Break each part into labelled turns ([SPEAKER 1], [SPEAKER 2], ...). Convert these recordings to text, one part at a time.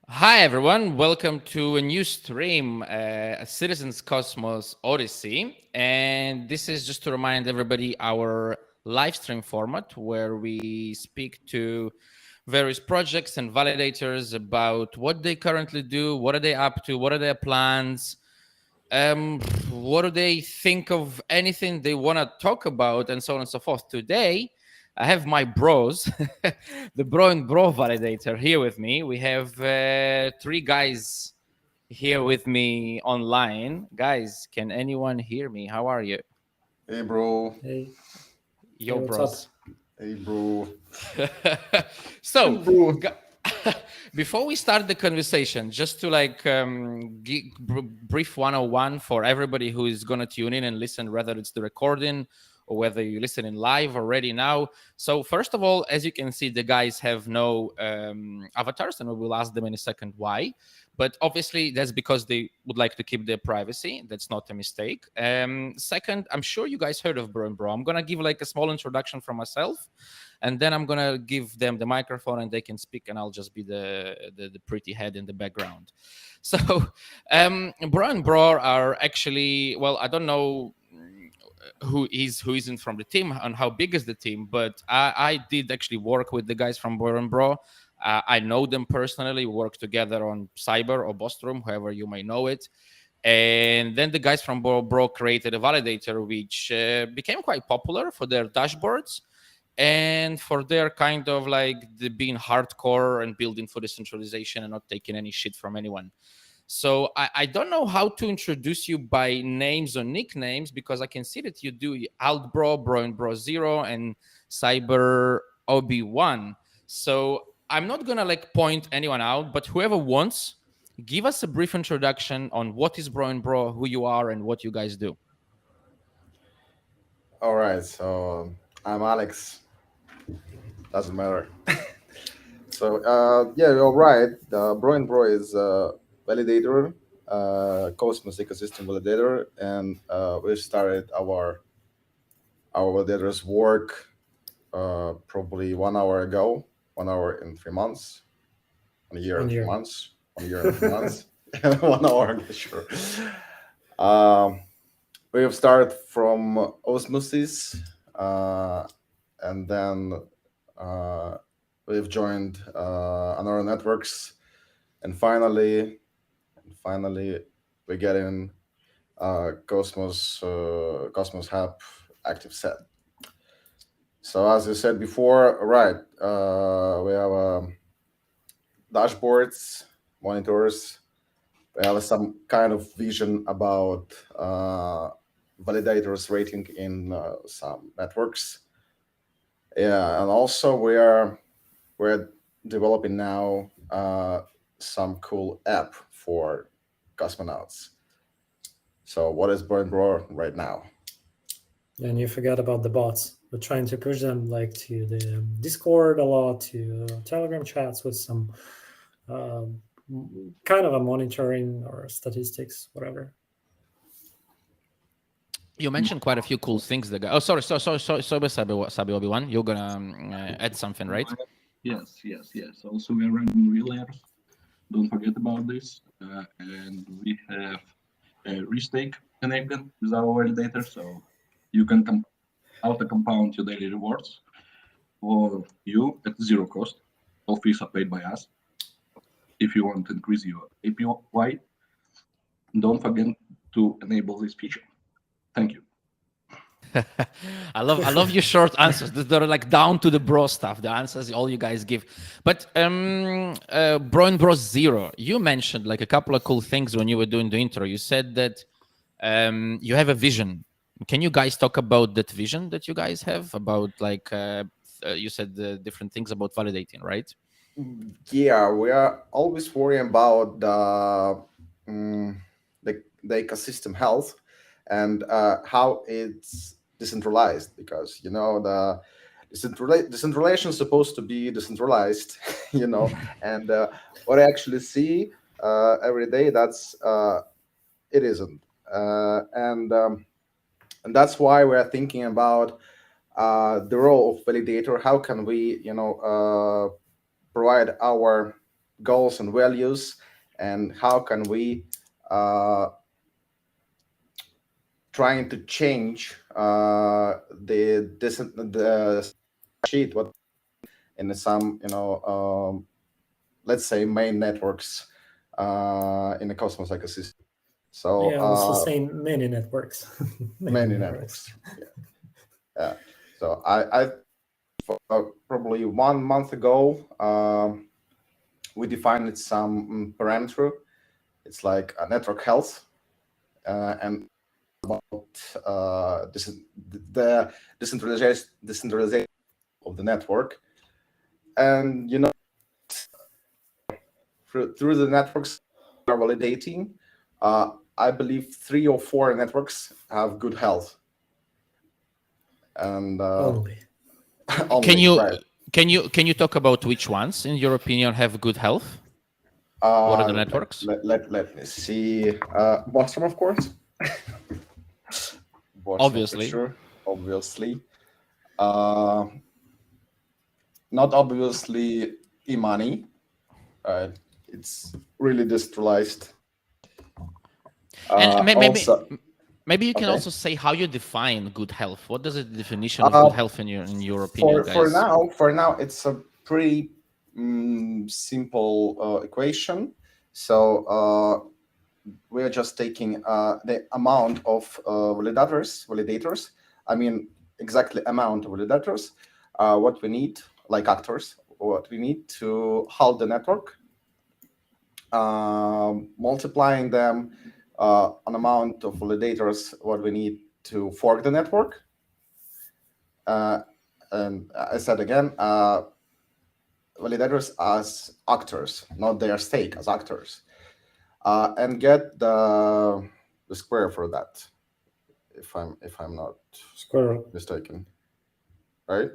[SPEAKER 1] Hi everyone, welcome to a new stream, Citizens Cosmos Odyssey. And this is just to remind everybody our live stream format where we speak to various projects and validators about what they currently do, what are they up to, what are their plans, what do they think of anything they want to talk about, and so on and so forth. Today, I have my bros, the bro and bro validator here with me. We have three guys here with me online. Guys, can anyone hear me? How are you?
[SPEAKER 2] Hey, bro.
[SPEAKER 3] Hey,
[SPEAKER 1] Yo,
[SPEAKER 3] hey, what's up?
[SPEAKER 1] bros.
[SPEAKER 2] Hey, bro.
[SPEAKER 1] So,
[SPEAKER 2] Bro.
[SPEAKER 1] before we start the conversation, just to like brief 101 for everybody who is going to tune in and listen, whether it's the recording or whether you listen in live already now. So, first of all, as you can see, the guys have no avatars, and we will ask them in a second why. But obviously, that's because they would like to keep their privacy. That's not a mistake. Second, I'm sure you guys heard of Bro and Bro. I'm going to give like a small introduction from myself, and then I'm gonna give them the microphone and they can speak, and I'll just be the pretty head in the background. So, Bro and Bro are actually, well, I don't know who isn't from the team and how big is the team, but I did actually work with the guys from Bro and Bro. I know them personally. We work together on Cyber or Bostrom, however you may know it. And then the guys from Bro created a validator, which became quite popular for their dashboards and for their kind of like the being hardcore and building for decentralization and not taking any shit from anyone. So I don't know how to introduce you by names or nicknames because I can see that you do Altbro, Bro and Bro Zero, and Cyber OB1. So I'm not gonna like point anyone out, but whoever wants, give us a brief introduction on what is Bro and Bro, who you are, and what you guys do.
[SPEAKER 2] All right. So I'm Alex. Doesn't matter. Yeah, you're right. Bro and Bro is a validator, Cosmos ecosystem validator, and we started our validators work probably 1 hour ago. 1 hour in 3 months. 1 year
[SPEAKER 3] One
[SPEAKER 2] and three
[SPEAKER 3] year.
[SPEAKER 2] months. 1 year and 3 months. 1 hour ago, sure. Um, we have started from osmosis, and then uh, we've joined another networks, and finally we get in Cosmos Hub active set. So as you said before, right, we have dashboards, monitors. We have some kind of vision about validators rating in some networks. Yeah, and also we're developing now some cool app for cosmonauts. So what is Burn Bro right now?
[SPEAKER 3] And you forgot about the bots. We're trying to push them like to the Discord a lot, to Telegram chats with some um, kind of a monitoring or statistics, whatever.
[SPEAKER 1] You mentioned quite a few cool things. The guy. Oh, sorry, Sabi Obi-Wan. You're gonna add something, right?
[SPEAKER 4] Yes, yes, yes. Also, we are running layers. Don't forget about this. And we have a restake enabled with our validator, so you can auto compound your daily rewards for you at zero cost. All fees are paid by us. If you want to increase your APY, don't forget to enable this feature. Thank you.
[SPEAKER 1] I love your short answers. They're like down to the bro stuff. The answers all you guys give. But Bro and Bro Zero, you mentioned like a couple of cool things when you were doing the intro. You said that you have a vision. Can you guys talk about that vision that you guys have about like you said the different things about validating, right?
[SPEAKER 2] Yeah, we are always worrying about mm, the ecosystem health and how it's decentralized, because the decentralization is supposed to be decentralized, and what I actually see every day, that's it isn't, and that's why we're thinking about the role of validator. How can we provide our goals and values, and how can we trying to change the sheet what in some let's say main networks in the Cosmos ecosystem. So
[SPEAKER 3] Yeah, also saying many networks.
[SPEAKER 2] many networks. Yeah. So I probably 1 month ago we defined some parameter. It's like a network health and about the decentralization of the network, and through the networks we are validating. I believe 3 or 4 networks have good health, and
[SPEAKER 3] Only.
[SPEAKER 2] only,
[SPEAKER 1] Can you talk about which ones, in your opinion, have good health? What are the networks?
[SPEAKER 2] Let me see. Bostrom, of course. Bostrom,
[SPEAKER 1] Obviously.
[SPEAKER 2] for sure. Obviously. Not obviously Imani. It's really decentralized.
[SPEAKER 1] And maybe you can
[SPEAKER 2] okay.
[SPEAKER 1] also say how you define good health. What does the definition of good health in your opinion, guys?
[SPEAKER 2] For now, it's a pretty simple equation. So we are just taking the amount of validators. I mean, exactly amount of validators. What we need, like actors, what we need to hold the network, multiplying them an amount of validators what we need to fork the network. And I said again, validators as actors, not their stake, as actors, and get the square for that, if I'm not mistaken, right?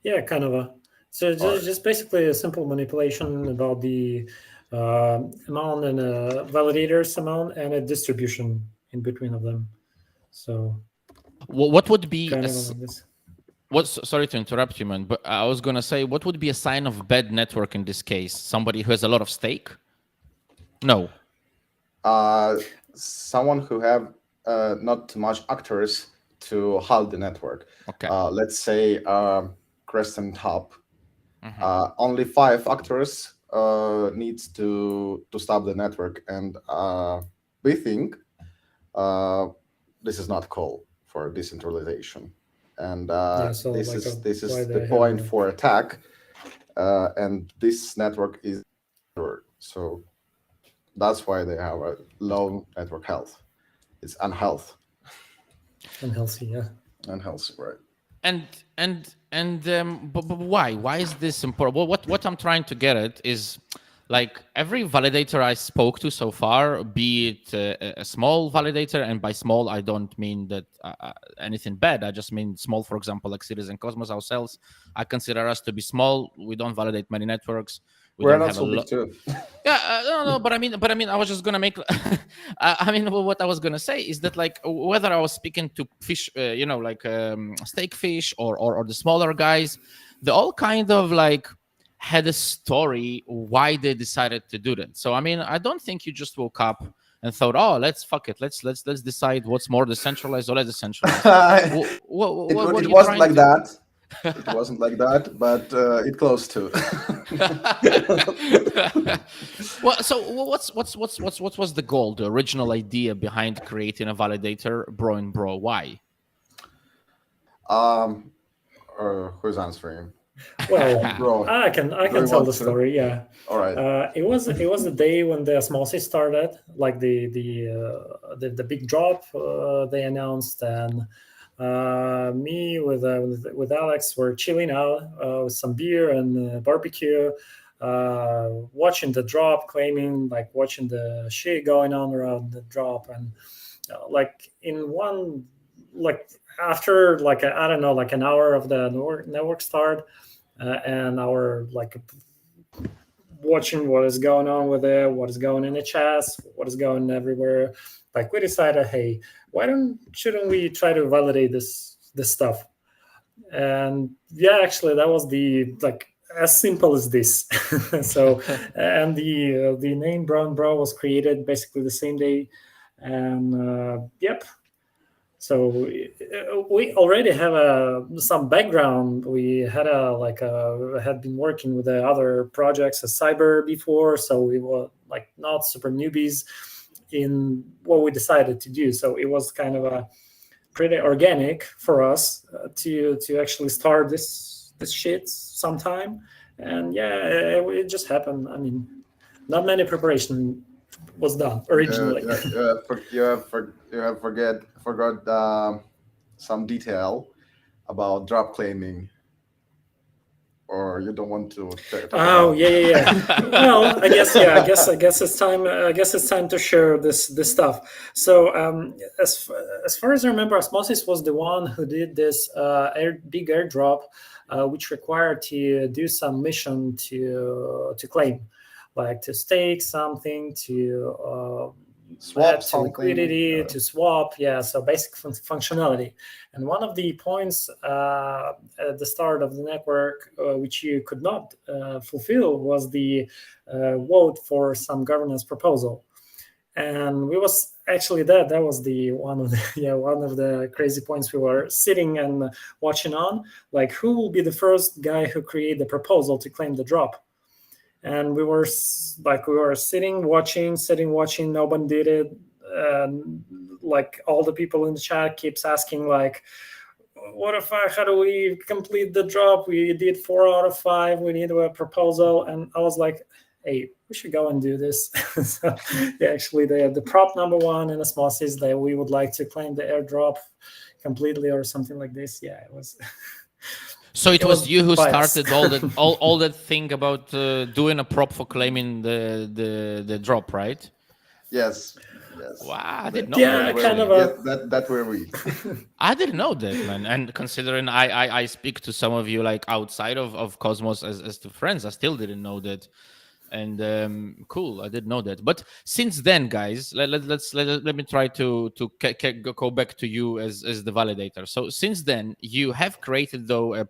[SPEAKER 3] Yeah, kind of a. So just basically a simple manipulation about the amount and a validators amount and a distribution in between of them. So
[SPEAKER 1] what would be
[SPEAKER 3] kind of like this.
[SPEAKER 1] Sorry to interrupt you, man, but I was gonna say, what would be a sign of bad network in this case? Somebody who has a lot of stake? No.
[SPEAKER 2] Someone who have not too much actors to hold the network.
[SPEAKER 1] Okay.
[SPEAKER 2] Let's say Crescent Hub. Only 5 actors needs to stop the network, and we think this is not call for decentralization, and
[SPEAKER 3] So
[SPEAKER 2] this
[SPEAKER 3] like
[SPEAKER 2] is the point for attack, and this network is so that's why they have a low network health. It's unhealthy,
[SPEAKER 3] yeah.
[SPEAKER 2] Unhealthy, right?
[SPEAKER 1] But why? Why is this important? Well, what I'm trying to get at is, like, every validator I spoke to so far, be it a small validator, and by small I don't mean that anything bad. I just mean small. For example, like Citizen Cosmos ourselves, I consider us to be small. We don't validate many networks.
[SPEAKER 2] We're not so big too.
[SPEAKER 1] Yeah, no, but I mean, I was just gonna make. I mean, what I was gonna say is that, like, whether I was speaking to fish, like steak fish or the smaller guys, they all kind of like had a story why they decided to do that. So I mean, I don't think you just woke up and thought, oh, let's decide what's more decentralized or less decentralized.
[SPEAKER 2] It wasn't like that. It wasn't like that, but it close to.
[SPEAKER 1] Well, so what was the goal, the original idea behind creating a validator, Bro and Bro? Why?
[SPEAKER 2] Who's answering?
[SPEAKER 3] Well,
[SPEAKER 2] Bro,
[SPEAKER 3] I can tell the story. Yeah.
[SPEAKER 2] All right.
[SPEAKER 3] It was the day when the osmosis started, like the big drop they announced, and me with Alex were chilling out with some beer and barbecue, watching the drop, watching the shit going on around the drop, and like in one, like after like I don't know, like an hour of the network start, and our like watching what is going on with it, what is going in the chats, what is going everywhere. Like we decided, hey, shouldn't we try to validate this stuff? And yeah, actually that was the like as simple as this. So, and the name Brown Bro was created basically the same day, and yep. So we already have some background. We had had been working with the other projects as cyber before, so we were like not super newbies in what we decided to do. So it was kind of a pretty organic for us to actually start this shit sometime. And yeah, it just happened. I mean, not many preparation was done originally.
[SPEAKER 2] You have forgot some detail about drop claiming, or you don't want to talk
[SPEAKER 3] Oh
[SPEAKER 2] about.
[SPEAKER 3] yeah. Well, I guess it's time. I guess it's time to share this stuff. So as far as I remember, Osmosis was the one who did this big airdrop, which required to do some mission to claim, like to stake something, to
[SPEAKER 2] Swap
[SPEAKER 3] add to
[SPEAKER 2] something.
[SPEAKER 3] liquidity, to swap. Yeah, so basic functionality. And one of the points at the start of the network, which you could not fulfill, was the vote for some governance proposal. And we was actually that was the one of the one of the crazy points we were sitting and watching on, like who will be the first guy who create the proposal to claim the drop. And we were sitting watching, no one did it. Like all the people in the chat keeps asking like, how do we complete the drop? We did 4 out of 5, we need a proposal. And I was like, hey, we should go and do this. So actually the prop number 1 in Osmosis that we would like to claim the airdrop completely or something like this. Yeah, it was.
[SPEAKER 1] So it was you who
[SPEAKER 3] biased.
[SPEAKER 1] started all that thing about doing a prop for claiming the drop, right?
[SPEAKER 2] Yes.
[SPEAKER 1] Wow, I didn't know
[SPEAKER 3] Yeah,
[SPEAKER 1] that.
[SPEAKER 3] kind
[SPEAKER 1] Actually.
[SPEAKER 3] of a.
[SPEAKER 2] That were we.
[SPEAKER 1] I didn't know that, man. And considering I speak to some of you like outside of Cosmos as to friends, I still didn't know that. And cool, I didn't know that. But since then, guys, let me try to go back to you as the validator. So since then, you have created though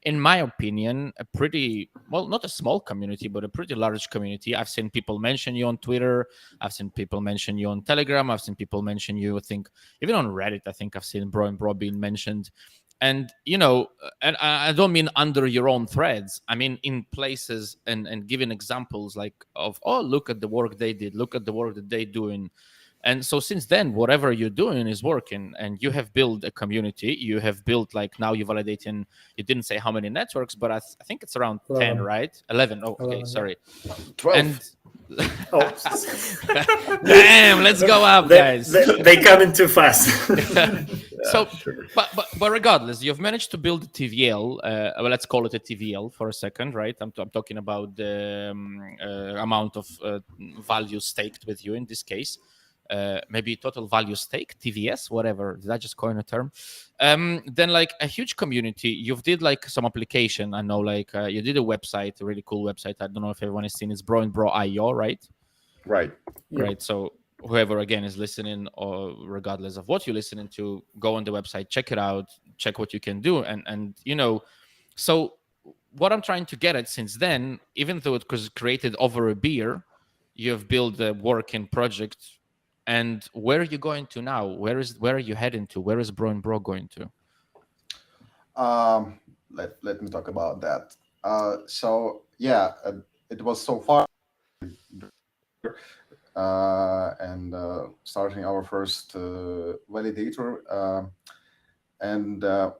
[SPEAKER 1] in my opinion, a pretty not a small community, but a pretty large community. I've seen people mention you on Twitter. I've seen people mention you on Telegram. I've seen people mention you, I think, even on Reddit. I think I've seen Bro and Bro being mentioned. And and I don't mean under your own threads. I mean in places and giving examples like of, oh, look at the work they did, look at the work that they're doing. And so since then, whatever you're doing is working, and you have built a community. You have built, like, now you're validating. You didn't say how many networks, but I think it's around 10, right? 11. Oh, okay,
[SPEAKER 3] 11,
[SPEAKER 1] sorry.
[SPEAKER 2] 12.
[SPEAKER 1] And
[SPEAKER 3] Oh,
[SPEAKER 1] damn, let's go up, guys.
[SPEAKER 3] They come in too fast.
[SPEAKER 1] So, but regardless, you've managed to build a TVL. Let's call it a TVL for a second, right? I'm talking about the amount of value staked with you in this case. Maybe total value stake, TVS, whatever. Did I just coin a term? Then like a huge community. You've did like some application. I know, like you did a website, a really cool website. I don't know if everyone has seen. It's Bro and Bro IO, right?
[SPEAKER 2] Right.
[SPEAKER 1] Right. So whoever again is listening, or regardless of what you're listening to, go on the website, check it out, check what you can do, and so what I'm trying to get at, since then, even though it was created over a beer, you have built a working project. And where are you going to now? Where are you heading to? Where is Bro and Bro going to?
[SPEAKER 2] Let me talk about that. So yeah, it was so far, and starting our first validator, and a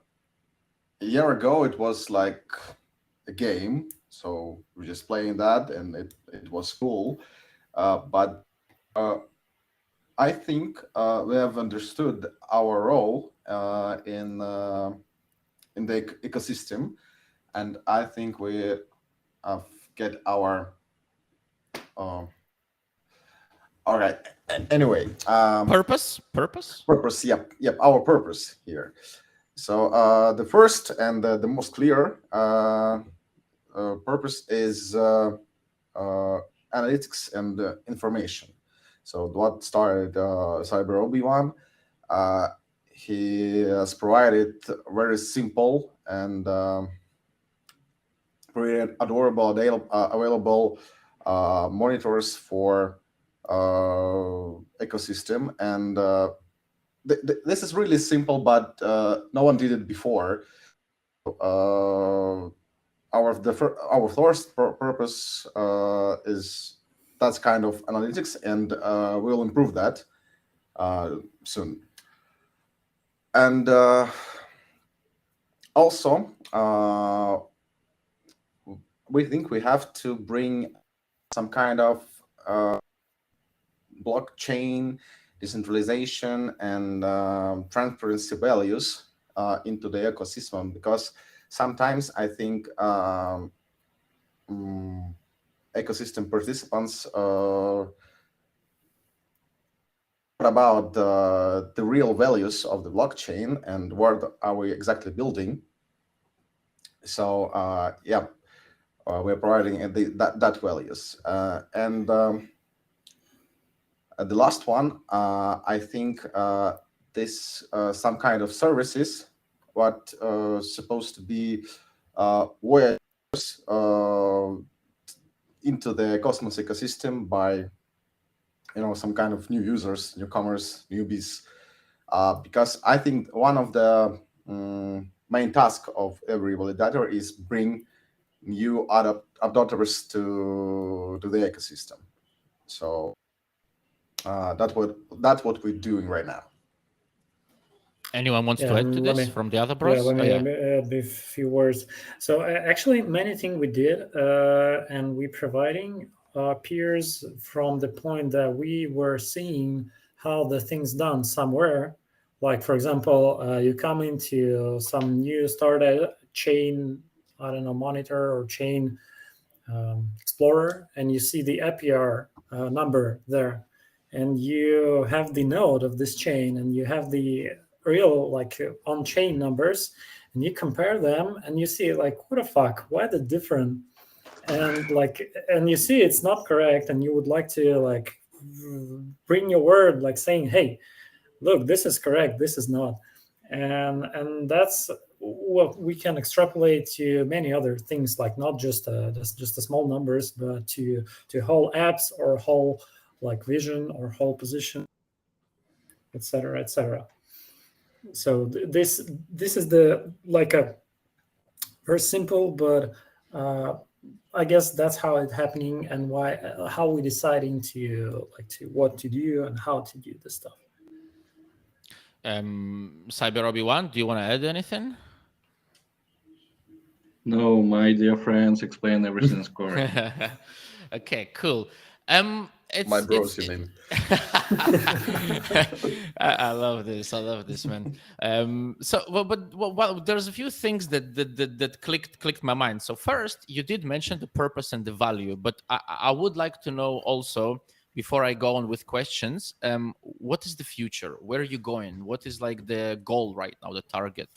[SPEAKER 2] year ago it was like a game. So we're just playing that, and it was cool, but. I think we have understood our role in the ecosystem, and I think we get our. All right. Anyway,
[SPEAKER 1] Purpose.
[SPEAKER 2] Purpose. Yep. Our purpose here. So the first and the most clear purpose is analytics and information. So what started Cyber Obi-Wan, he has provided very simple and pretty adorable, available monitors for ecosystem, and this is really simple, but no one did it before. Our first purpose is that's kind of analytics, and we'll improve that soon. And also, we think we have to bring some kind of blockchain decentralization and transparency values into the ecosystem, because sometimes I think ecosystem participants about the real values of the blockchain and what are we exactly building. So yeah, we're providing that values. And the last one, I think this some kind of services, what supposed to be wares into the Cosmos ecosystem by some kind of new users, newcomers, newbies, because I think one of the main task of every validator is bring new adopters to the ecosystem. So that's what we're doing right now.
[SPEAKER 1] Anyone wants to add to this from the other bros?
[SPEAKER 3] Let me add a few words. So actually, many things we did, and we providing peers from the point that we were seeing how the things done somewhere. Like, for example, you come into some new started chain, I don't know, monitor or chain explorer, and you see the APR number there, and you have the node of this chain, and you have the real on-chain numbers, and you compare them, and you see what the fuck, why the different? And you see it's not correct, and you would like to bring your word, saying, hey, look, this is correct, this is not. And that's what we can extrapolate to many other things, not just the small numbers, but to whole apps or whole vision or whole position, etc., etc. So this is the a very simple, but I guess that's how it's happening, and how we deciding to what to do and how to do this stuff.
[SPEAKER 1] Cyber Obi-Wan, do you want to add anything?
[SPEAKER 4] No, my dear friends explain everything correct.
[SPEAKER 1] Okay, cool.
[SPEAKER 2] My bros, you mean?
[SPEAKER 1] I love this. I love this, man. But there's a few things that clicked my mind. So first, you did mention the purpose and the value, but I would like to know also, before I go on with questions, what is the future? Where are you going? What is the goal right now, the target?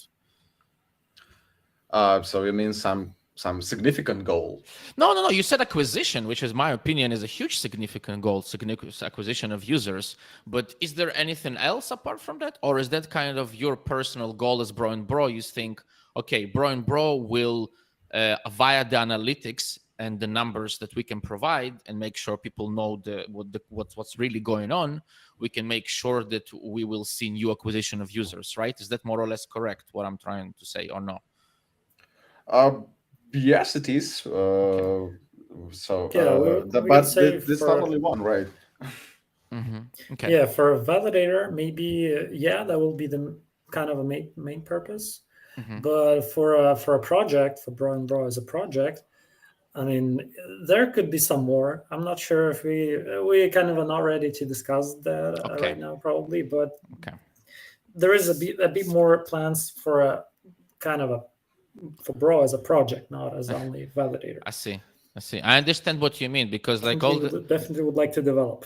[SPEAKER 2] So you mean some significant goal?
[SPEAKER 1] No. You said acquisition, which is my opinion is a huge significant goal, significant acquisition of users. But is there anything else apart from that? Or is that kind of your personal goal as Bro and Bro? You think, okay, Bro and Bro will, via the analytics and the numbers that we can provide and make sure people know what's really going on, we can make sure that we will see new acquisition of users, right? Is that more or less correct, what I'm trying to say, or no?
[SPEAKER 2] Yes, it is. So,
[SPEAKER 3] but
[SPEAKER 2] this is not only one, right?
[SPEAKER 1] Mm-hmm. Okay.
[SPEAKER 3] Yeah, for a validator, maybe that will be the kind of a main purpose.
[SPEAKER 1] Mm-hmm.
[SPEAKER 3] But for a project, for Bro and Bro as a project, I mean, there could be some more. I'm not sure if we kind of are not ready to discuss that right now, probably. But there is a bit more plans for a kind of for Bro as a project, not as only validator.
[SPEAKER 1] I see. I understand what you mean, because
[SPEAKER 3] definitely would like to develop.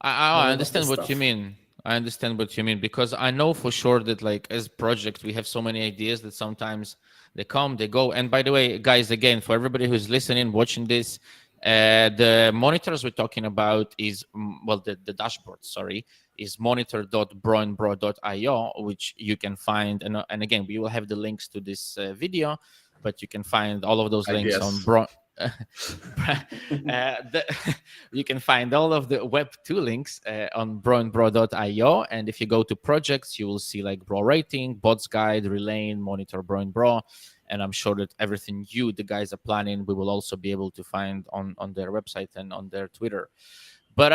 [SPEAKER 1] I understand what you mean. I understand what you mean, because I know for sure that as project we have so many ideas that sometimes they come, they go. And by the way, guys, again, for everybody who's listening, watching this, the monitors we're talking about is the dashboard, sorry, is monitor.broandbro.io, which you can find. And again, we will have the links to this video. but you can find all of those
[SPEAKER 2] I
[SPEAKER 1] links
[SPEAKER 2] guess.
[SPEAKER 1] on you can find all of the Web2 links on broandbro.io. And if you go to projects, you will see like Bro Rating, Bots Guide, Relane, Monitor Bro and Bro. And I'm sure that everything the guys are planning, we will also be able to find on their website and on their Twitter. But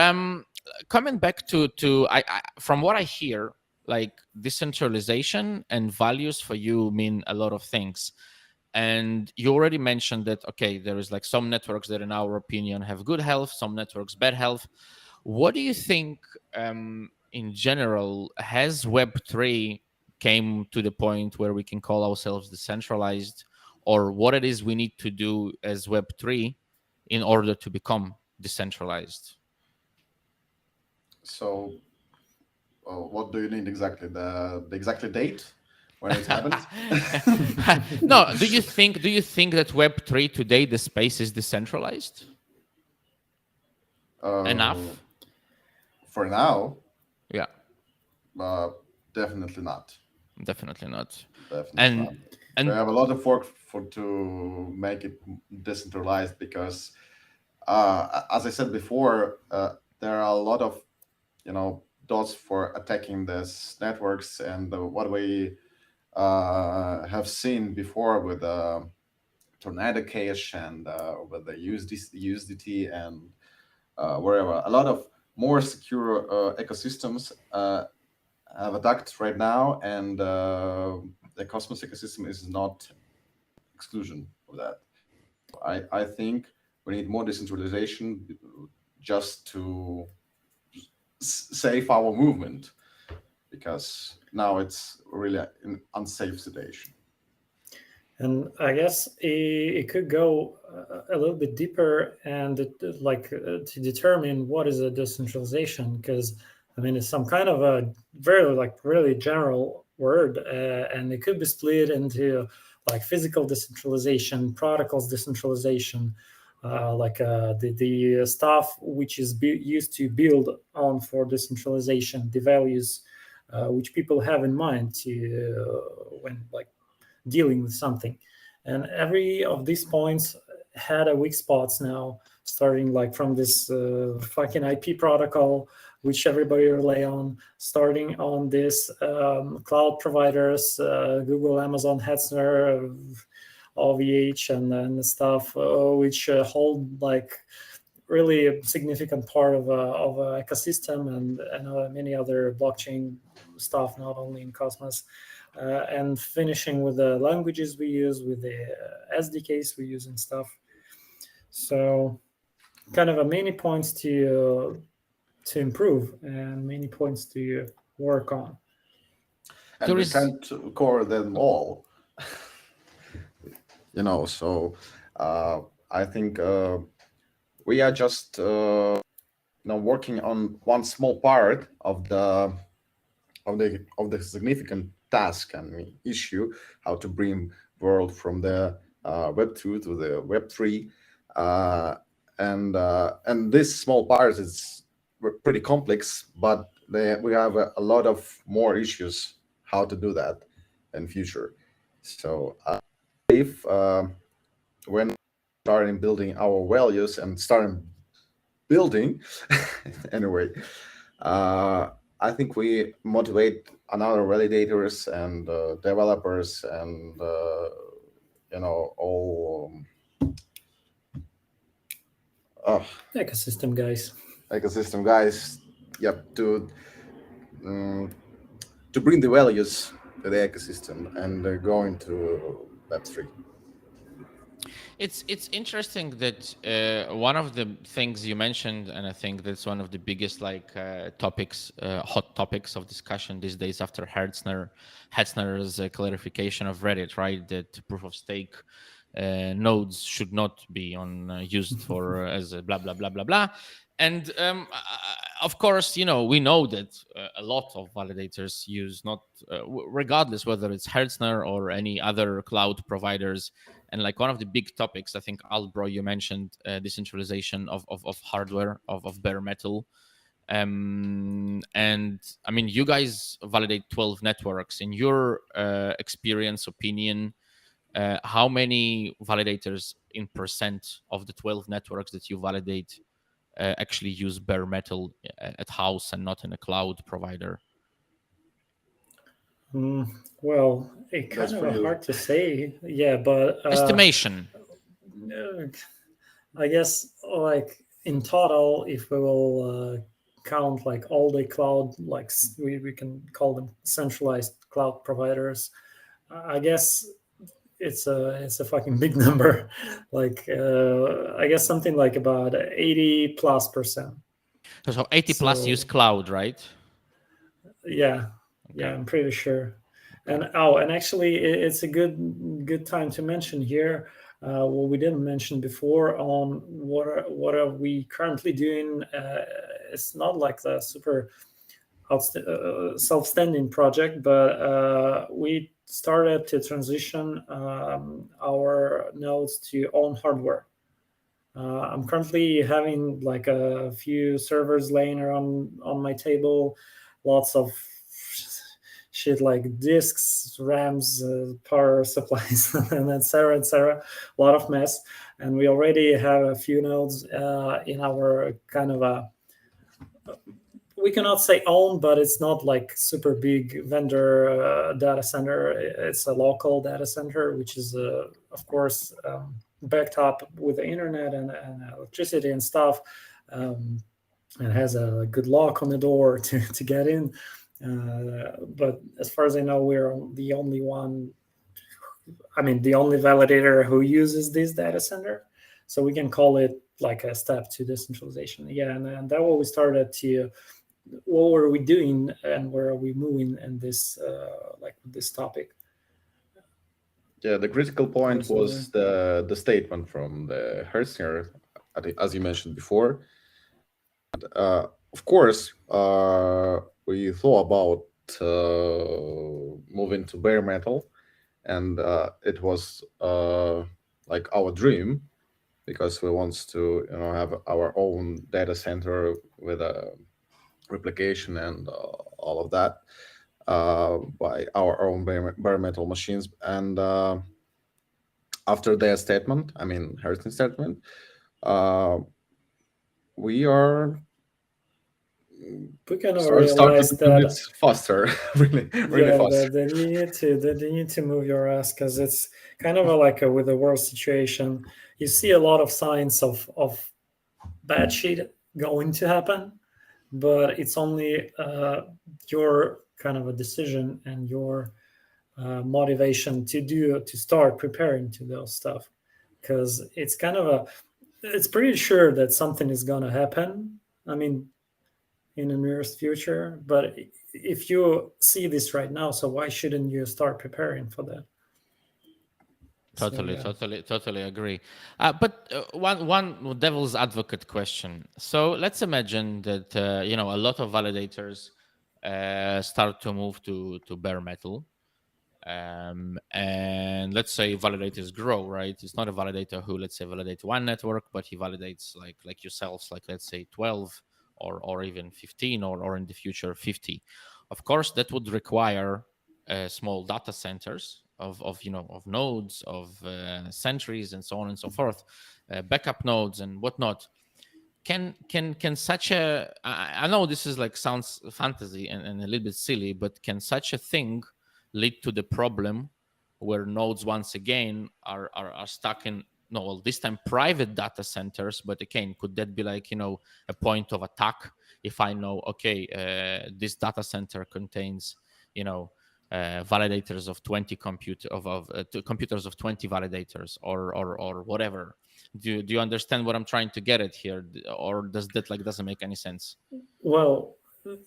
[SPEAKER 1] coming back to I from what I hear, like decentralization and values for you mean a lot of things. And you already mentioned that, okay, there is like some networks that in our opinion have good health, some networks bad health. What do you think in general, has Web3 came to the point where we can call ourselves decentralized, or what it is we need to do as Web3 in order to become decentralized?
[SPEAKER 2] So, what do you need exactly? The exact date when it happens?
[SPEAKER 1] No, do you think that Web3 today, the space is decentralized enough?
[SPEAKER 2] For now,
[SPEAKER 1] Yeah,
[SPEAKER 2] definitely not.
[SPEAKER 1] definitely not.
[SPEAKER 2] Definitely not.
[SPEAKER 1] And
[SPEAKER 2] We have a lot of work to make it decentralized because, as I said before, there are a lot of dots for attacking these networks, and what we have seen before with Tornado Cash and with the USDT and wherever, a lot of more secure ecosystems have attacked right now, and the Cosmos ecosystem is not exclusion of that. I think we need more decentralization just to save our movement, because now it's really an unsafe situation.
[SPEAKER 3] And I guess it could go a little bit deeper and to determine what is a decentralization, because I mean it's some kind of a very really general word, and it could be split into like physical decentralization, protocols decentralization, the stuff which is used to build on for decentralization, the values which people have in mind to when dealing with something. And every of these points had a weak spots now, starting from this fucking IP protocol which everybody rely on, starting on this cloud providers, Google, Amazon, Hetzner, OVH, and stuff which hold really a significant part of a ecosystem, and many other blockchain stuff, not only in Cosmos. And finishing with the languages we use, with the SDKs we use and stuff. So kind of many points to improve and many points to work on.
[SPEAKER 2] And we can't cover them all. So I think we are just working on one small part of the significant task and issue, how to bring world from the Web2 to the Web3, and this small part is pretty complex, but we have a lot of more issues how to do that in future. So if when starting building our values and starting building anyway, I think we motivate another validators and developers and all
[SPEAKER 3] ecosystem
[SPEAKER 2] guys, yep, to bring the values to the ecosystem and go into Web3.
[SPEAKER 1] It's interesting that one of the things you mentioned, and I think that's one of the biggest topics, hot topics of discussion these days after Hetzner's clarification of Reddit, right? That proof of stake nodes should not be used for as a blah blah blah blah blah. And of course, we know that a lot of validators use not, regardless whether it's Hetzner or any other cloud providers. And one of the big topics, I think, Albro, you mentioned decentralization of hardware, of bare metal. And I mean, you guys validate 12 networks. In your experience, opinion, how many validators in percent of the 12 networks that you validate actually use bare metal at house and not in a cloud provider?
[SPEAKER 3] Well, it
[SPEAKER 2] That's
[SPEAKER 3] kind
[SPEAKER 2] for
[SPEAKER 3] of
[SPEAKER 2] you.
[SPEAKER 3] hard to say. Yeah, but
[SPEAKER 1] Estimation.
[SPEAKER 3] I guess like in total, if we will count like all the cloud, like we can call them centralized cloud providers, I guess it's a fucking big number. Like I guess something like about 80+%.
[SPEAKER 1] So 80 plus
[SPEAKER 3] So
[SPEAKER 1] use cloud, right?
[SPEAKER 3] yeah,
[SPEAKER 1] Okay.
[SPEAKER 3] I'm pretty sure.
[SPEAKER 1] Okay.
[SPEAKER 3] And actually, it's a good time to mention here what we didn't mention before on what are we currently doing. It's not like the super self-standing project, but we started to transition our nodes to own hardware. I'm currently having like a few servers laying around on my table, lots of shit like disks, RAMs, power supplies, and etc. etc. A lot of mess, and we already have a few nodes in our kind of a, we cannot say own, but it's not like super big vendor data center. It's a local data center, which is of course backed up with the internet and electricity and stuff, and has a good lock on the door to get in. But as far as I know, we're the only one. I mean, the only validator who uses this data center, so we can call it like a step to decentralization. Yeah, and that what we started to. What were we doing and where are we moving in this like this topic?
[SPEAKER 2] Yeah, the critical point
[SPEAKER 3] Also,
[SPEAKER 2] was the statement from the Hertzner, as you mentioned before. And, of course, we thought about moving to bare metal, and it was like our dream, because we want to have our own data center with a replication and all of that by our own bare metal machines. And after their statement, I mean Harrison's statement, we are
[SPEAKER 3] we can
[SPEAKER 2] started
[SPEAKER 3] realize
[SPEAKER 2] to do
[SPEAKER 3] that
[SPEAKER 2] this faster, really, really
[SPEAKER 3] yeah,
[SPEAKER 2] fast.
[SPEAKER 3] that you need to move your ass because it's kind of like with the world situation. You see a lot of signs of bad shit going to happen, but it's only your kind of a decision and your motivation to start preparing to those stuff, because it's kind of it's pretty sure that something is going to happen. I mean, in the nearest future, but if you see this right now, so why shouldn't you start preparing for that?
[SPEAKER 1] Totally,
[SPEAKER 3] So,
[SPEAKER 1] totally agree. But one devil's advocate question. So let's imagine that a lot of validators start to move to bare metal, and let's say validators grow. Right? It's not a validator who, let's say, validates one network, but he validates like yourselves, like let's say 12 or even 15 or in the future 50. Of course, that would require small data centers of nodes, of sentries, and so on and so forth, backup nodes and whatnot. Can such a, I know this is like sounds fantasy and a little bit silly, but can such a thing lead to the problem where nodes once again are stuck in, no, well, this time private data centers, but again, could that be like a point of attack if I know, okay, this data center contains validators of 20 computers of 20 validators or whatever. Do you understand what I'm trying to get at here, or does that doesn't make any sense?
[SPEAKER 3] well,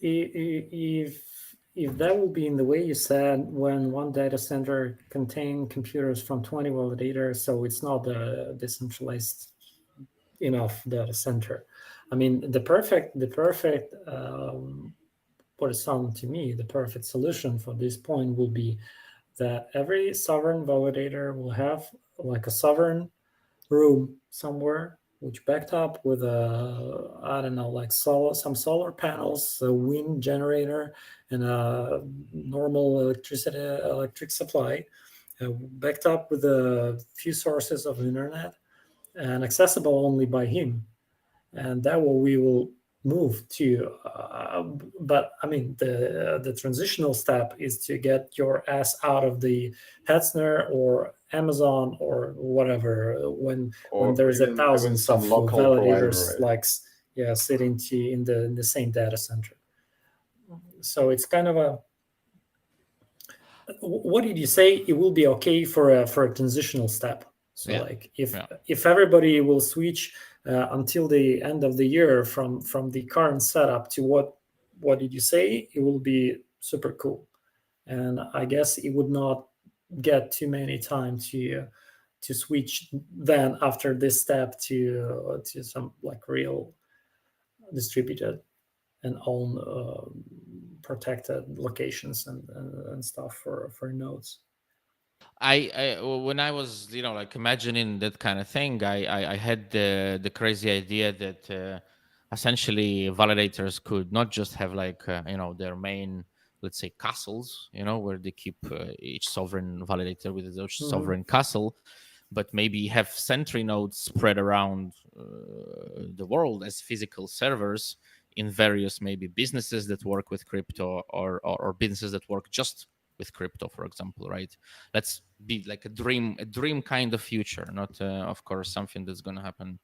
[SPEAKER 3] if that will be in the way you said, when one data center contain computers from 20 validators, so it's not a decentralized enough data center. I mean, the perfect what it sounds to me, the perfect solution for this point will be that every sovereign validator will have like a sovereign room somewhere, which backed up with a, I don't know, like some solar panels, a wind generator, and a normal electric supply. backed up with a few sources of the internet and accessible only by him. And that what we will move to. But I mean, the transitional step is to get your ass out of the Hetzner or Amazon or whatever when there's
[SPEAKER 2] even
[SPEAKER 3] thousands
[SPEAKER 2] some
[SPEAKER 3] of
[SPEAKER 2] local
[SPEAKER 3] validators
[SPEAKER 2] provider, right?
[SPEAKER 3] sitting in the same data center. So it's kind of a, what did you say? It will be okay for a transitional step. So
[SPEAKER 1] Yeah.
[SPEAKER 3] like if everybody will switch until the end of the year from the current setup to what did you say? It will be super cool, and I guess it would not get too many time to switch then after this step to some like real distributed and own protected locations and stuff for nodes.
[SPEAKER 1] When I was like imagining that kind of thing, I had the crazy idea that essentially validators could not just have like their main, let's say, castles, where they keep each sovereign validator with its sovereign castle, but maybe have sentry nodes spread around the world as physical servers in various maybe businesses that work with crypto or businesses that work just with crypto, for example, right? Let's be like a dream kind of future, not of course something that's going to happen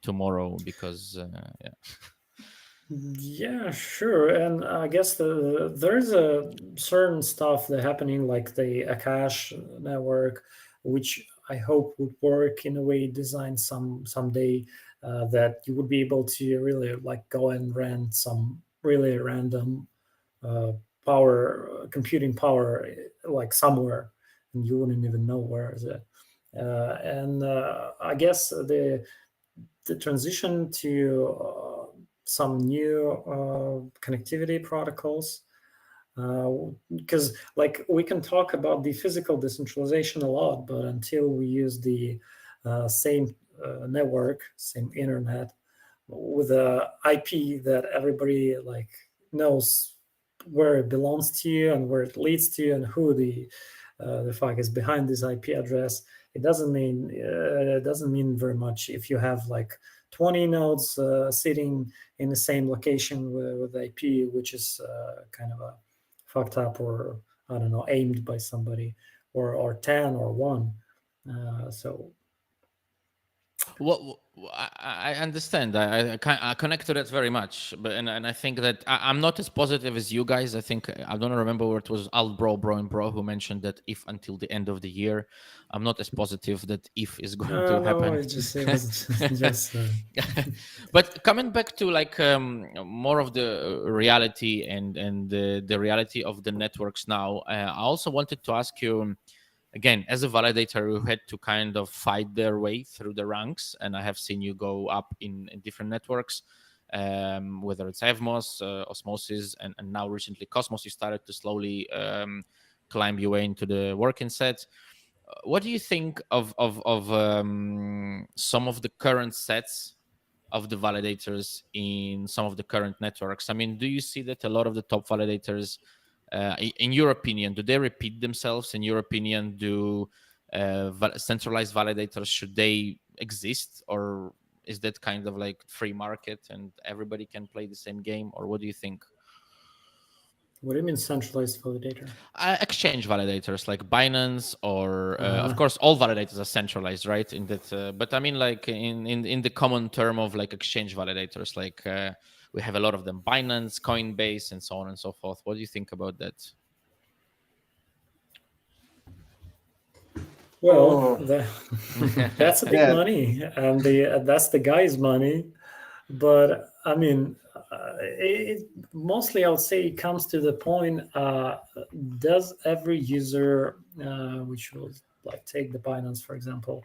[SPEAKER 1] tomorrow, because
[SPEAKER 3] Yeah, sure. And I guess there's a certain stuff that happening like the Akash network, which I hope would work in a way designed someday that you would be able to really like go and rent some really random uh, computing power, like somewhere, and you wouldn't even know where is it. And I guess the transition to some new connectivity protocols, because like we can talk about the physical decentralization a lot, but until we use the same network, same internet with a IP that everybody like knows where it belongs to and where it leads to and who the fuck is behind this IP address, it doesn't mean very much if you have like 20 nodes sitting in the same location with IP, which is kind of a fucked up or I don't know aimed by somebody, or 10 or 1. So
[SPEAKER 1] what I understand. I connect to that very much, but and I think that I'm not as positive as you guys. I think I don't remember where it was Bro and Bro who mentioned that if until the end of the year. I'm not as positive that if is going to happen.
[SPEAKER 3] No, it was just
[SPEAKER 1] But coming back to like more of the reality and the reality of the networks now, I also wanted to ask you again, as a validator who had to kind of fight their way through the ranks, and I have seen you go up in different networks, whether it's evmos, osmosis, and now recently cosmos, you started to slowly climb your way into the working set. What do you think of some of the current sets of the validators in some of the current networks? I mean, do you see that a lot of the top validators, in your opinion, do they repeat themselves? In your opinion, do centralized validators, should they exist, or is that kind of like free market and everybody can play the same game? Or what do you think?
[SPEAKER 3] What do you mean centralized validator?
[SPEAKER 1] Exchange validators like Binance, or of course all validators are centralized, right? In that, but I mean like in the common term of like exchange validators, like we have a lot of them: Binance, Coinbase, and so on and so forth. What do you think about that?
[SPEAKER 3] Well,
[SPEAKER 2] Oh,
[SPEAKER 3] that's a big
[SPEAKER 2] yeah.
[SPEAKER 3] money, and that's the guy's money. But I mean, mostly I would say it comes to the point: does every user, which will like take the Binance for example,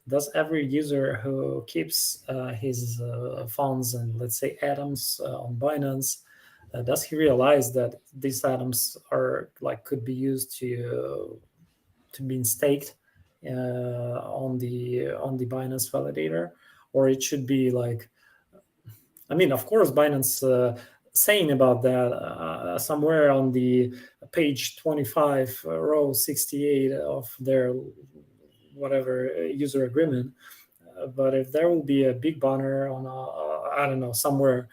[SPEAKER 3] does every user who keeps his funds and let's say atoms on Binance, does he realize that these atoms are like could be used to be staked on the Binance validator, or it should be like, I mean, of course, Binance saying about that somewhere on the page 25, row 68 of their whatever user agreement. But if there will be a big banner on I don't know, somewhere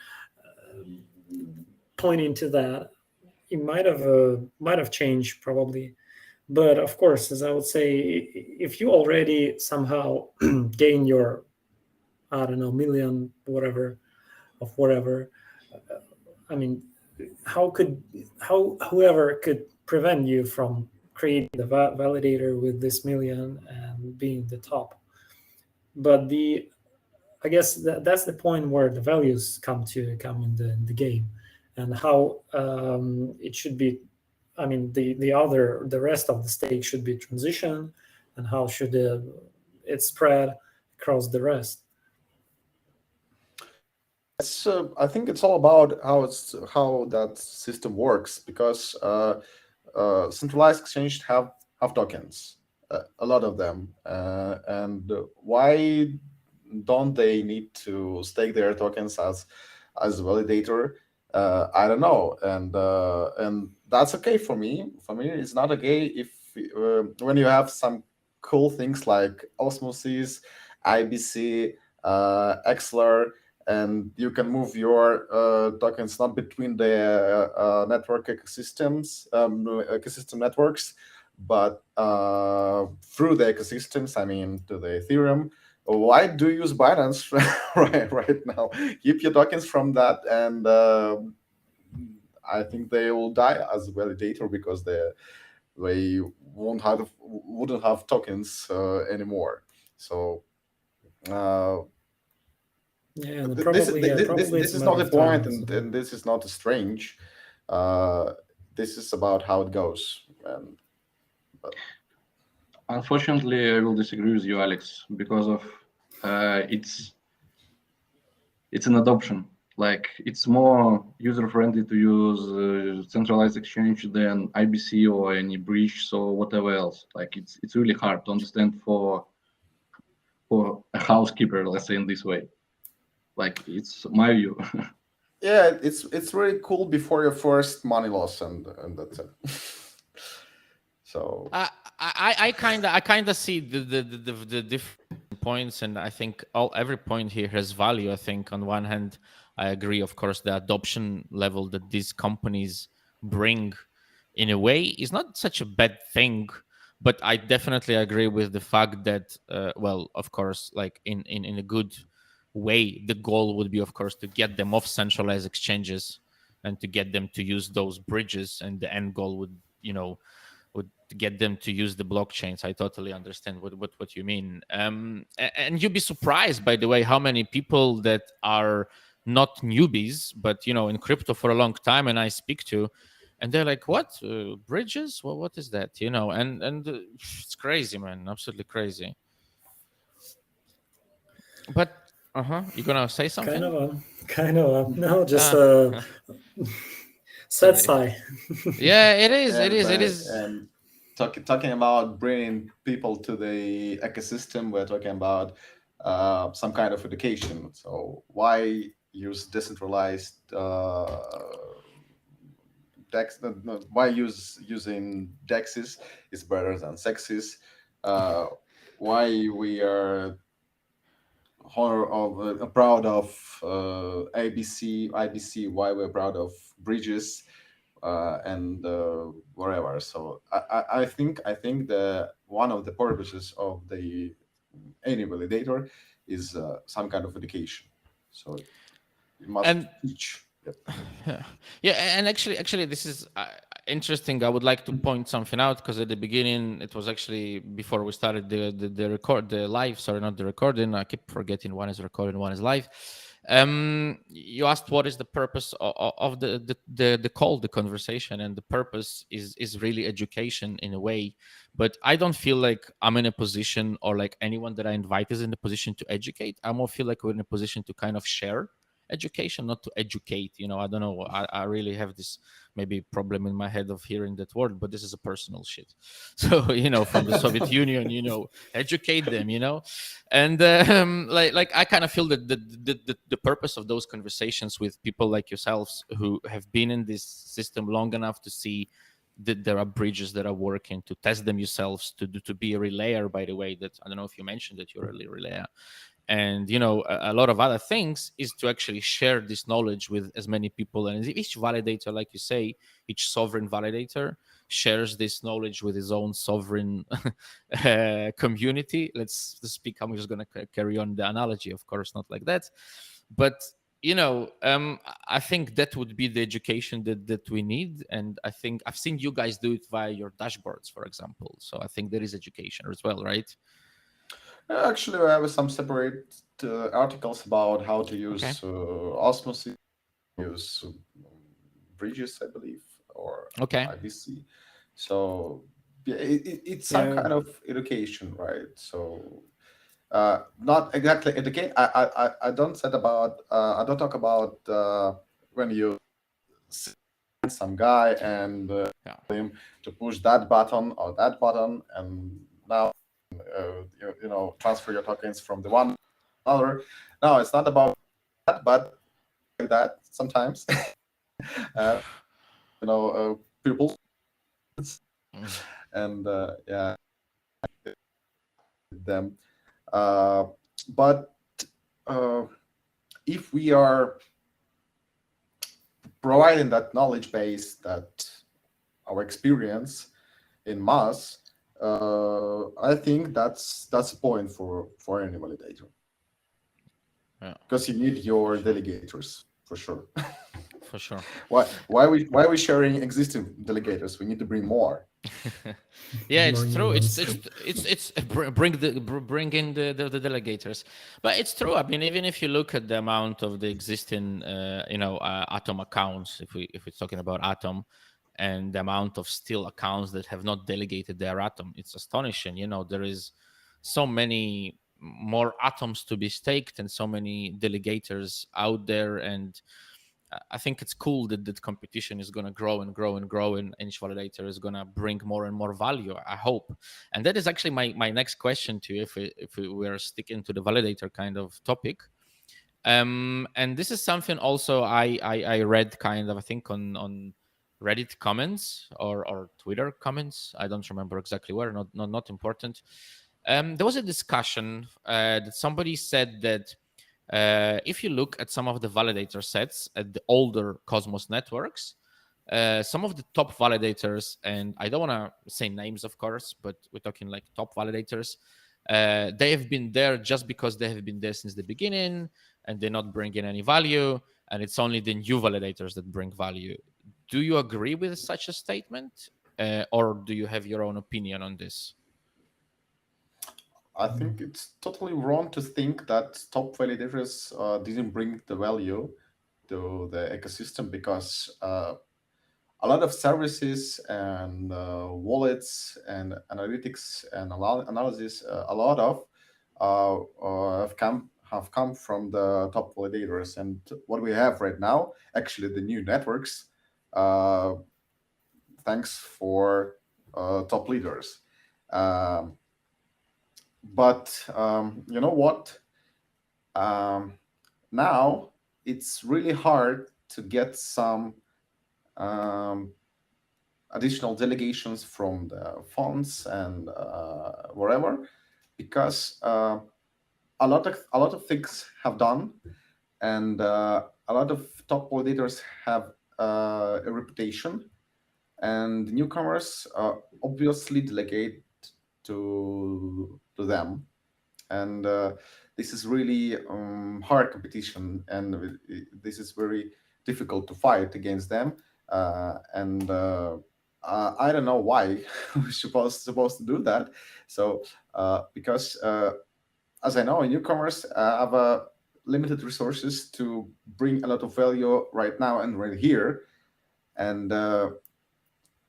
[SPEAKER 3] pointing to that, it might have changed probably. But of course, as I would say, if you already somehow gain your, I don't know, million whatever of whatever, I mean, how whoever could prevent you from creating the validator with this million and being the top? But I guess that's the point where the values come in the game, and how it should be. I mean, the rest of the stake should be transition, and how should it spread across the rest.
[SPEAKER 2] I think it's all about how that system works, because centralized exchanges have tokens, a lot of them, and why don't they need to stake their tokens as validator? I don't know, and that's okay for me. For me, it's not okay if when you have some cool things like osmosis, IBC, XLR, and you can move your tokens not between the network ecosystems, ecosystem networks, but through the ecosystems. I mean, to the Ethereum. Why do you use Binance right now? Keep your tokens from that, and I think they will die as a validator, because they wouldn't have tokens anymore. So.
[SPEAKER 3] Yeah,
[SPEAKER 2] This is not the point, and this is not strange. This is about how it goes.
[SPEAKER 4] Unfortunately, I will disagree with you, Alex, because of it's an adoption. Like, it's more user friendly to use centralized exchange than IBC or any bridge or whatever else. Like, it's really hard to understand for a housekeeper, let's say in this way. Like, it's my view.
[SPEAKER 2] Yeah, it's really cool before your first money loss, and that's it. So
[SPEAKER 1] I kind of see the different points, and I think every point here has value. I think on one hand, I agree, of course, the adoption level that these companies bring, in a way, is not such a bad thing. But I definitely agree with the fact that, well, of course, like in a good way, the goal would be, of course, to get them off centralized exchanges and to get them to use those bridges, and the end goal would get them to use the blockchains. I totally understand what you mean. And you'd be surprised, by the way, how many people that are not newbies, but in crypto for a long time, and I speak to, and they're like, "What bridges? Well, what is that?" And it's crazy, man, absolutely crazy. But you gonna say something?
[SPEAKER 3] Kind of no, just sad sigh.
[SPEAKER 1] Yeah, it is.
[SPEAKER 2] and,
[SPEAKER 1] It is.
[SPEAKER 2] And talking about bringing people to the ecosystem, we're talking about some kind of education. So why use decentralized DEX? Why using DEXs is better than sexes? Why we are proud of IBC? Why we're proud of bridges? And wherever. So I think the one of the purposes of any validator is some kind of education. So you must teach. Yep.
[SPEAKER 1] Yeah, and actually, this is interesting. I would like to point something out, because at the beginning, it was actually before we started the live. Sorry, not the recording. I keep forgetting one is recording, one is live. You asked what is the purpose of the call, the conversation, and the purpose is really education in a way. But I don't feel like I'm in a position, or like anyone that I invite is in a position to educate. I more feel like we're in a position to kind of share education, not to educate. I don't know. I really have this maybe problem in my head of hearing that word, but this is a personal shit. So from the Soviet Union, educate them, and like I kind of feel that the purpose of those conversations with people like yourselves who have been in this system long enough to see that there are bridges that are working, to test them yourselves, to be a relayer, by the way, that I don't know if you mentioned that you're a relayer, and a lot of other things, is to actually share this knowledge with as many people. And each validator, like you say, each sovereign validator shares this knowledge with his own sovereign community. Let's speak. I'm just going to carry on the analogy, of course, not like that, but I think that would be the education that we need. And I think I've seen you guys do it via your dashboards, for example. So I think there is education as well, right?
[SPEAKER 2] Actually, I have some separate articles about how to use osmosis, use bridges, I believe, or IBC. So yeah, it's some kind of education, right? So not exactly educate. I don't said about. I don't talk about when you some guy and him to push that button or that button, and now transfer your tokens from the one to another. No, it's not about that, but like that sometimes. People and yeah, them. But if we are providing that knowledge base, that our experience in mass, I think that's a point for any validator. Because you need your delegators for sure.
[SPEAKER 1] For sure.
[SPEAKER 2] Why are we sharing existing delegators? We need to bring more.
[SPEAKER 1] Yeah, it's true. It's bring in the delegators, but it's true. I mean, even if you look at the amount of the existing Atom accounts, if we're talking about Atom, and the amount of still accounts that have not delegated their Atom, it's astonishing. There is so many more atoms to be staked and so many delegators out there, and I think it's cool that competition is going to grow and grow and grow, and each validator is going to bring more and more value, I hope. And that is actually my next question to you, if we are sticking to the validator kind of topic. And this is something also I read kind of, I think, on Reddit comments or Twitter comments. I don't remember exactly where, not important. There was a discussion that somebody said that if you look at some of the validator sets at the older Cosmos networks, some of the top validators, and I don't want to say names, of course, but we're talking like top validators, they have been there just because they have been there since the beginning, and they're not bringing any value, and it's only the new validators that bring value. Do you agree with such a statement, or do you have your own opinion on this?
[SPEAKER 2] I think it's totally wrong to think that top validators didn't bring the value to the ecosystem, because a lot of services and wallets and analytics and analysis, a lot of have come from the top validators. And what we have right now, actually, the new networks, thanks for top leaders. But you know what? Now it's really hard to get some additional delegations from the funds and wherever, because a lot of things have done, and a lot of top validators have a reputation, and newcomers obviously delegate to them, and this is really hard competition, and this is very difficult to fight against them, and I don't know why we're supposed to do that. So because as I know, newcomers have limited resources to bring a lot of value right now and right here, and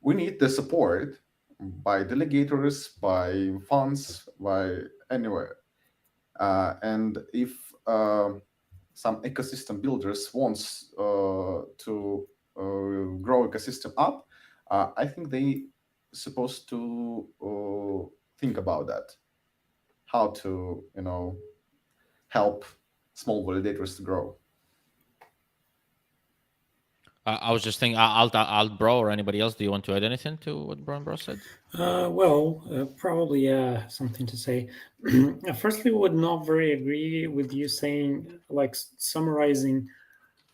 [SPEAKER 2] we need the support by delegators, by funds, by anywhere. And if some ecosystem builders wants to grow ecosystem up, I think they supposed to think about that, how to help small validators to grow.
[SPEAKER 1] I was just thinking, I'll Bro or anybody else, do you want to add anything to what Bro said?
[SPEAKER 3] Probably something to say. Firstly, would not very agree with you saying, like, summarizing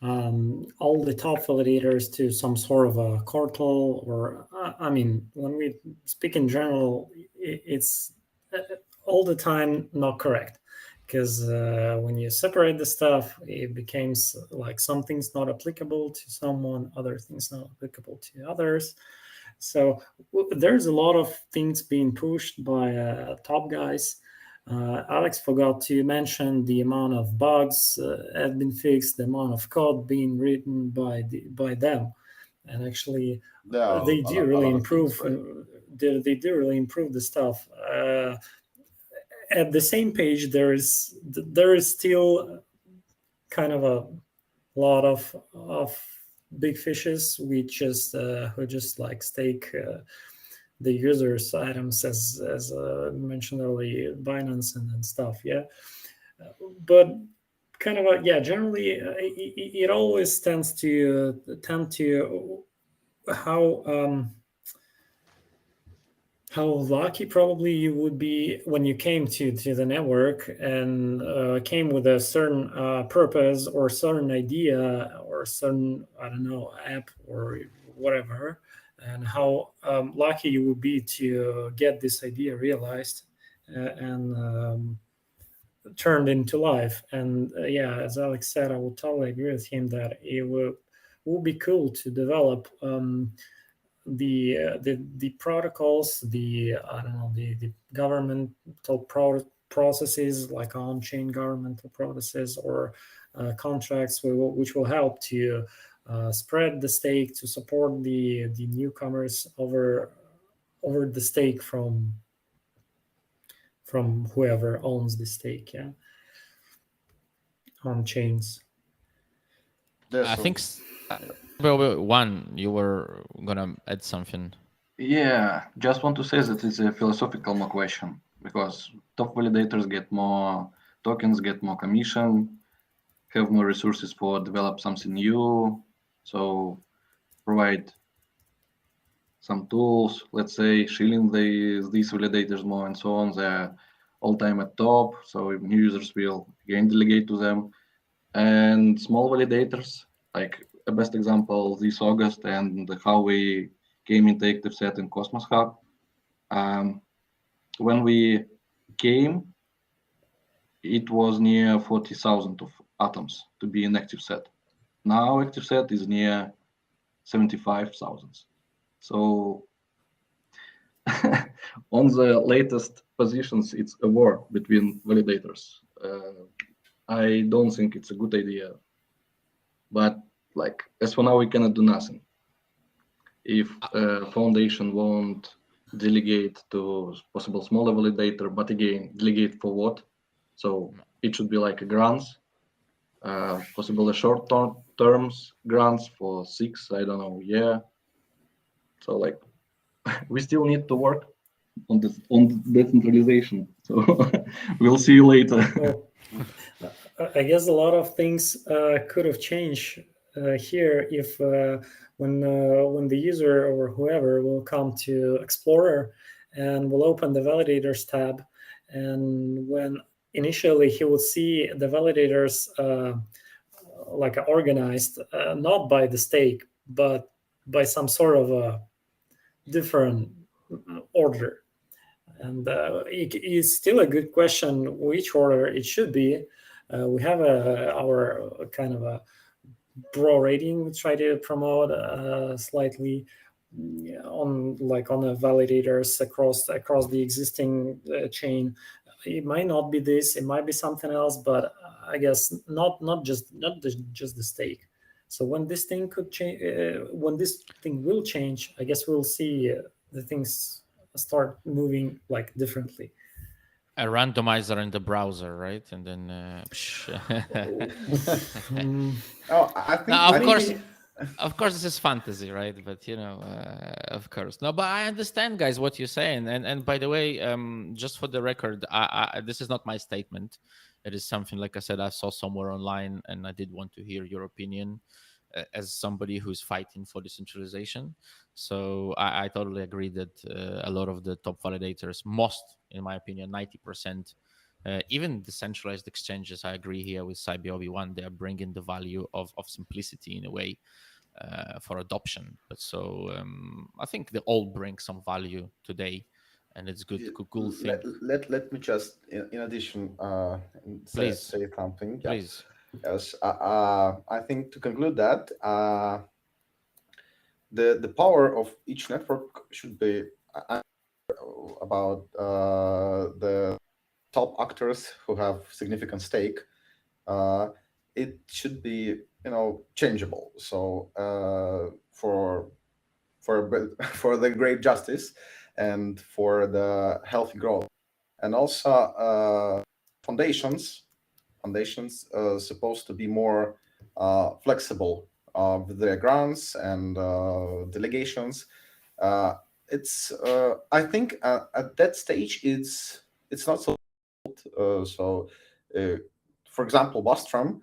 [SPEAKER 3] all the top validators to some sort of a cartel, or I mean, when we speak in general, it's all the time not correct, because when you separate the stuff, it becomes like some things not applicable to someone, other things not applicable to others. So there's a lot of things being pushed by top guys. Alex forgot to mention the amount of bugs have been fixed, the amount of code being written by them, and actually they do really improve. They do really improve the stuff. At the same page, there is still kind of a lot of big fishes who just like stake the users' items, as mentioned earlier, Binance and stuff. Yeah, but kind of generally, it always tends to how lucky probably you would be when you came to the network and came with a certain purpose or certain idea or certain, I don't know, app or whatever, and how lucky you would be to get this idea realized and turned into life. And as Alex said, I would totally agree with him that it would be cool to develop the protocols, the governmental processes, like on-chain governmental processes or contracts, which will help to spread the stake, to support the newcomers over the stake from whoever owns the stake, on chains.
[SPEAKER 1] I think. One, you were gonna add something.
[SPEAKER 4] Yeah, just want to say that it's a philosophical more question, because top validators get more tokens, get more commission, have more resources for develop something new, so provide some tools, let's say shilling these validators more and so on. They're all time at top, so new users will again delegate to them. And small validators, like a best example this August and how we came into active set in Cosmos Hub. When we came, it was near 40,000 of atoms to be in active set. Now active set is near 75,000. So on the latest positions, it's a war between validators. I don't think it's a good idea. But like, as for now, we cannot do nothing. If foundation won't delegate to possible smaller validator, but again, delegate for what? So it should be like a grants, possible a short terms grants for 6, I don't know, yeah. So like, we still need to work on this, on decentralization. So we'll see you later.
[SPEAKER 3] Well, I guess a lot of things could have changed here if when the user or whoever will come to Explorer and will open the validators tab, and when initially he will see the validators like organized not by the stake but by some sort of a different order. And it's still a good question which order it should be. We have our kind of a Bro rating we try to promote slightly on the validators across the existing chain. It might not be this, it might be something else, but I guess not just the stake. So when this thing could change, when this thing will change, I guess we'll see the things start moving like differently.
[SPEAKER 1] A randomizer in the browser, right? And then
[SPEAKER 2] Oh, I think
[SPEAKER 1] now, of
[SPEAKER 2] I
[SPEAKER 1] course,
[SPEAKER 2] think
[SPEAKER 1] of course, this is fantasy, right? But of course, no. But I understand, guys, what you're saying. And by the way, just for the record, this is not my statement. It is something, like I said, I saw somewhere online, and I did want to hear your opinion as somebody who's fighting for decentralization. So I totally agree that a lot of the top validators, most, in my opinion, 90%, even decentralized exchanges, I agree here with CyberObi1, they are bringing the value of simplicity in a way for adoption. But so I think they all bring some value today, and it's cool thing.
[SPEAKER 2] let me just in addition
[SPEAKER 1] Please,
[SPEAKER 2] say something. Yeah.
[SPEAKER 1] please.
[SPEAKER 2] Yes. I think to conclude that the power of each network should be about the top actors who have significant stake. Uh, it should be changeable. So for the great justice and for the healthy growth, and also foundations supposed to be more flexible with their grants and delegations. Uh, it's I think at that stage it's not so so. Uh, for example, Bostrom,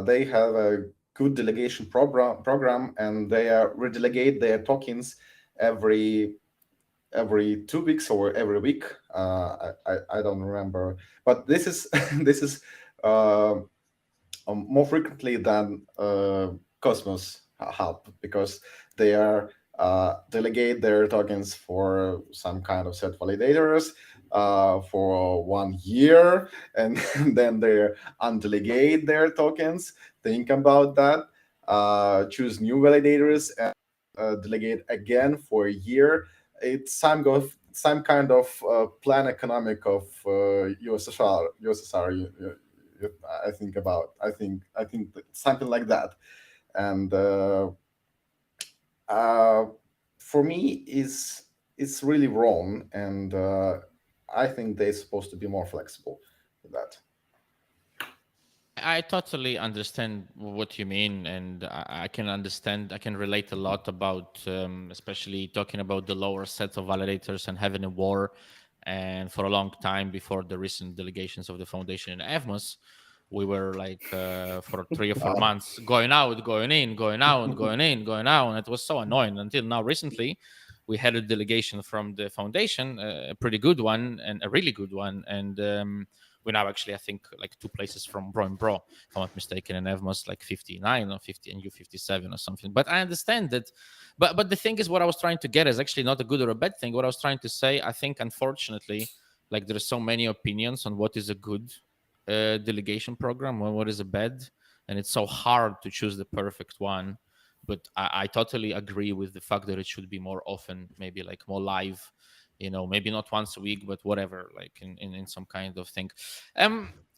[SPEAKER 2] they have a good delegation program, and they redelegate their tokens every 2 weeks or every week. I don't remember, but this is this is uh, more frequently than Cosmos help, because they are delegate their tokens for some kind of set validators for 1 year, and then they undelegate their tokens, think about that, choose new validators, and delegate again for a year. It's some kind of plan economic of USSR. I think something like that. And for me is it's really wrong, and I think they're supposed to be more flexible with that.
[SPEAKER 1] I totally understand what you mean, and I can understand. I can relate a lot about, especially talking about the lower set of validators and having a war. And for a long time before the recent delegations of the foundation in evmos, we were like for 3 or 4 months going out, going in, going out, going in, going out, and it was so annoying. Until now, recently, we had a delegation from the foundation, a pretty good one and a really good one, and we're now actually, I think, like 2 places from Bro and Bro, if I'm not mistaken, and evmos like 59 or 50 and U57 or something. But I understand that. But the thing is, what I was trying to get is actually not a good or a bad thing. What I was trying to say, I think, unfortunately, like there's so many opinions on what is a good delegation program and what is a bad, and it's so hard to choose the perfect one. But I totally agree with the fact that it should be more often, maybe like more live, maybe not once a week, but whatever, like in some kind of thing.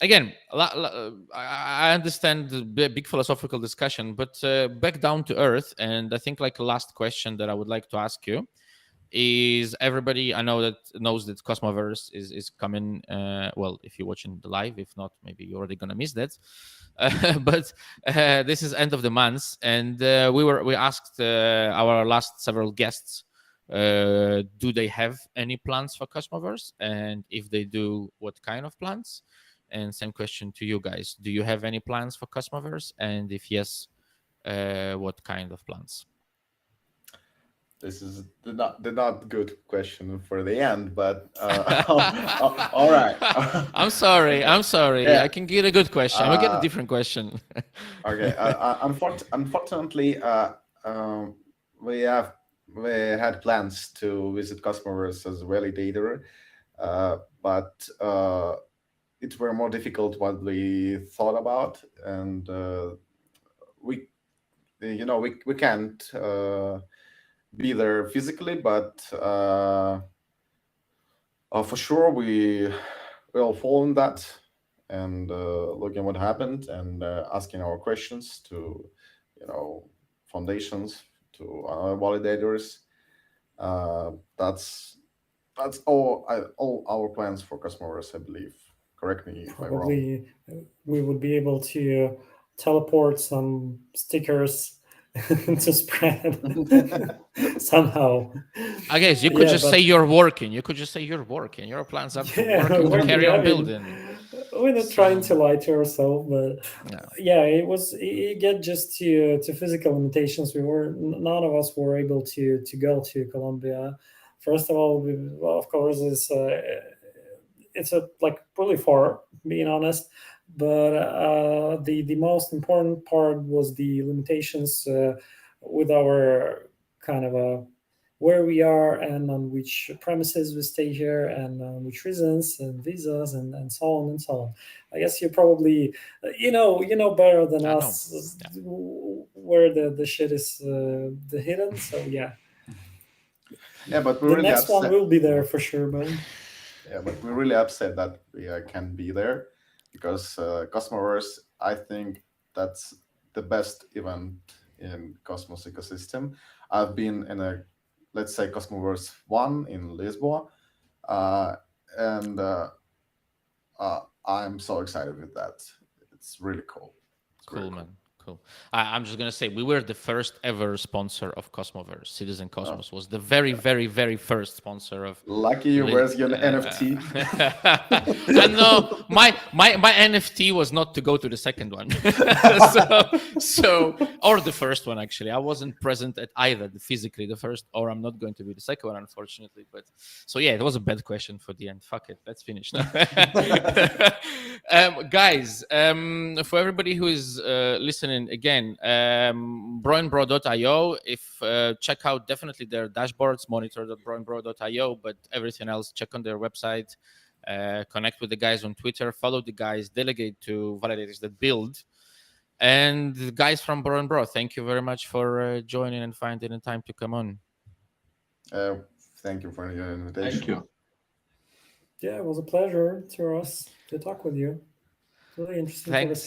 [SPEAKER 1] Again, I understand the big philosophical discussion, but back down to earth. And I think like last question that I would like to ask you is, everybody I know that knows that Cosmoverse is coming. Well, if you're watching the live, if not, maybe you're already gonna miss that. But this is end of the month, and we asked our last several guests, do they have any plans for Cosmoverse, and if they do, what kind of plans? And same question to you guys: do you have any plans for Cosmoverse, and if yes, what kind of plans?
[SPEAKER 2] This is the not good question for the end, but all right.
[SPEAKER 1] I'm sorry. I'm sorry.
[SPEAKER 2] Yeah.
[SPEAKER 1] I can get a good question. I'll get a different question.
[SPEAKER 2] Okay. Unfortunately, we had plans to visit customers as validator, but it were more difficult what we thought about, and we we can't be there physically, but for sure we will follow that, and looking what happened, and asking our questions to foundations, to validators. That's that's all our plans for Cosmoverse, I believe. Correct me if I'm wrong.
[SPEAKER 3] Probably we would be able to teleport some stickers to spread somehow.
[SPEAKER 1] I guess you could
[SPEAKER 3] Yeah,
[SPEAKER 1] just
[SPEAKER 3] but-
[SPEAKER 1] say you're working. You could just say you're working. Your plans are to
[SPEAKER 3] Yeah,
[SPEAKER 1] working to
[SPEAKER 3] working,
[SPEAKER 1] carry
[SPEAKER 3] I
[SPEAKER 1] on
[SPEAKER 3] mean,
[SPEAKER 1] building.
[SPEAKER 3] We're not trying to lie to ourselves, but
[SPEAKER 1] No.
[SPEAKER 3] yeah, it get just to physical limitations. None of us were able to go to Colombia. First of all, of course, it's like really far, being honest. But the most important part was the limitations with our kind of where we are and on which premises we stay here and on which reasons and visas and so on and so on. I guess you probably you know better than
[SPEAKER 1] I know.
[SPEAKER 3] us where the shit is the hidden. So yeah,
[SPEAKER 2] Yeah, but we're
[SPEAKER 3] the
[SPEAKER 2] really
[SPEAKER 3] next
[SPEAKER 2] upset.
[SPEAKER 3] one will be there for sure, but.
[SPEAKER 2] Yeah, but we're really upset that we can be there because Cosmoverse, I think that's the best event in Cosmos ecosystem. I've been in let's say, Cosmoverse 1 in Lisboa, and I'm so excited with that. It's really cool.
[SPEAKER 1] Cool,
[SPEAKER 2] really
[SPEAKER 1] man. Cool. I'm just gonna say we were the first ever sponsor of Cosmoverse. Citizen
[SPEAKER 2] Oh.
[SPEAKER 1] Cosmos was the very, very, very first sponsor of.
[SPEAKER 2] Lucky you, where's your NFT?
[SPEAKER 1] And no, my NFT was not to go to the second one, so or the first one actually. I wasn't present at either physically the first, or I'm not going to be the second one, unfortunately. But so yeah, it was a bad question for the end. Fuck it, let's finish now. Guys, for everybody who is listening again, broinbro.io. If check out definitely their dashboards, monitor.broinbro.io, but everything else, check on their website, connect with the guys on Twitter, follow the guys, delegate to validators that build. And the guys from Bro, thank you very much for joining and finding the time to come on.
[SPEAKER 2] Thank you for your invitation.
[SPEAKER 4] Thank you.
[SPEAKER 3] Yeah, it was a pleasure to us to talk with you. Really interesting
[SPEAKER 1] Thanks.
[SPEAKER 3] conversation.